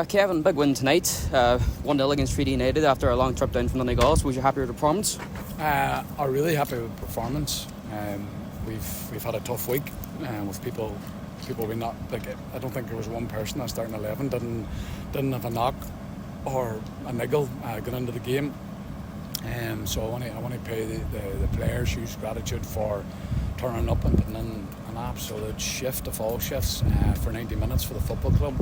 Kevin, big win tonight. 1-0 against Treaty United after a long trip down from Donegal. Was you happy with the performance? I'm really happy with the performance. We've had a tough week with people we not like. I don't think there was one person that starting 11 didn't have a knock or a niggle going into the game. So I want to pay the players huge gratitude for turning up and putting in an absolute shift of all shifts for 90 minutes for the football club.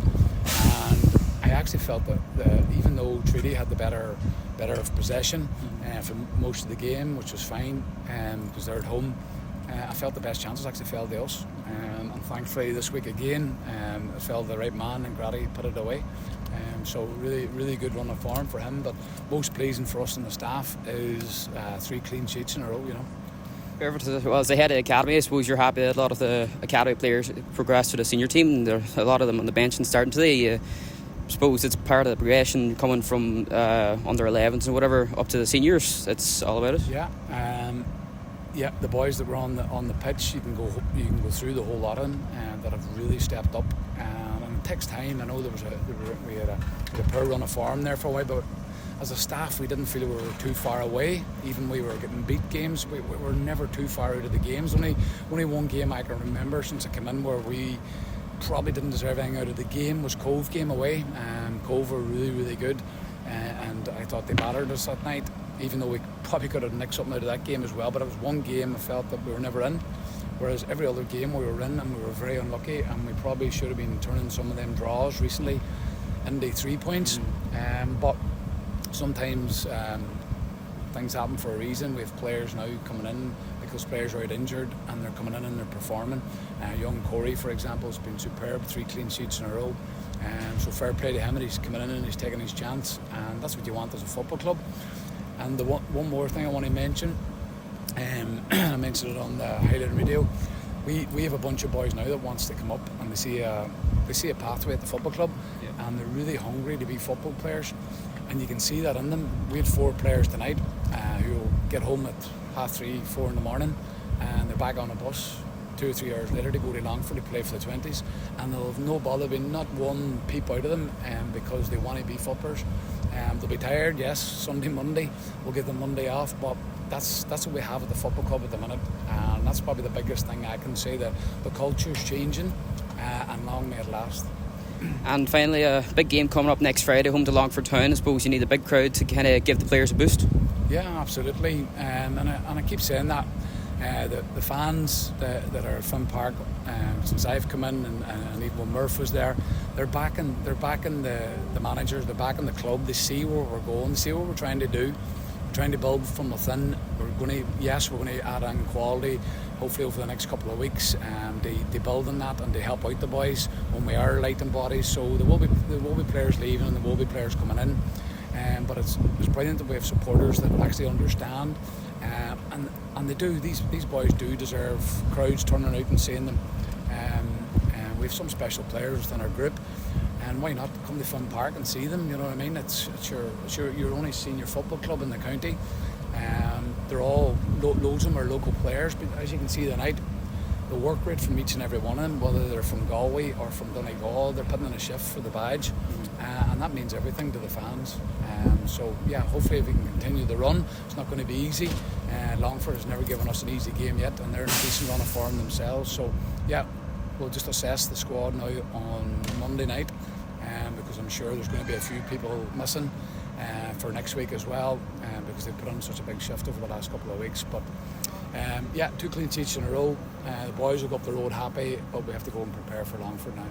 And I actually felt that even though Treaty had the better of possession for most of the game, which was fine because they're at home, I felt the best chances actually fell to us. And thankfully this week again, it fell to the right man and Grady put it away. So really good run of form for him. But most pleasing for us and the staff is 3 clean sheets in a row. Well, as the head of the academy, I suppose you're happy that a lot of the academy players progressed to the senior team. There are a lot of them on the bench and starting today. I suppose it's part of the progression coming from under 11s and whatever up to the seniors. It's all about it. Yeah, the boys that were on the pitch, you can go through the whole lot of them that have really stepped up. And it takes time. I know we had a poor run of form there for a while, but as a staff, we didn't feel we were too far away. Even we were getting beat games, we were never too far out of the games. Only one game I can remember since I came in where we probably didn't deserve anything out of the game was Cove game away. Cove were really good, and I thought they battered us that night, even though we probably could have nicked something out of that game as well. But it was one game I felt that we were never in, whereas every other game we were in, and we were very unlucky, and we probably should have been turning some of them draws recently into 3 points. But sometimes things happen for a reason. We have players now coming in because players are out injured and they're coming in and they're performing. Young Corey, for example, has been superb, 3 clean sheets in a row. So fair play to him, and he's coming in and he's taking his chance, and that's what you want as a football club. And the one more thing I want to mention, I mentioned it on the highlight video. We have a bunch of boys now that wants to come up, and they see a pathway at the football club, and they're really hungry to be football players. And you can see that in them. We had 4 players tonight who will get home at 3:30, 4 in the morning, and they're back on a bus 2 or 3 hours later to go to Longford to play for the 20s, and they'll have no bother being not one peep out of them because they want to be footballers. They'll be tired, yes, Sunday, Monday, we'll give them Monday off, but that's what we have at the football club at the minute, and that's probably the biggest thing I can say, that the culture's changing, and long may it last. And finally, a big game coming up next Friday, home to Longford Town. I suppose you need a big crowd to kind of give the players a boost. Yeah, absolutely. And I keep saying that. The fans that are at Finn Park, since I've come in, and even when Murph was there, they're backing the managers, they're backing the club. They see where we're going, they see what we're trying to do. We're trying to build from within. We're going to add on quality, hopefully over the next couple of weeks. They build on that, and they help out the boys when we are light in bodies. So there will be players leaving, and there will be players coming in. But it's brilliant that we have supporters that actually understand, and they do. These boys do deserve crowds turning out and seeing them. We have some special players within our group, and why not come to Finn Park and see them? You know what I mean? It's your only senior football club in the county. They're all loads of them are local players, but as you can see tonight, the work rate from each and every one of them, whether they're from Galway or from Donegal, they're putting in a shift for the badge, and that means everything to the fans. So yeah, hopefully if we can continue the run. It's not going to be easy. Longford has never given us an easy game yet, and they're in a decent run of form themselves. So yeah, we'll just assess the squad now on Monday night, because I'm sure there's going to be a few people missing for next week as well, because they've put on such a big shift over the last couple of weeks. But 2 clean sheets in a row. The boys will go up the road happy, but we have to go and prepare for Longford now.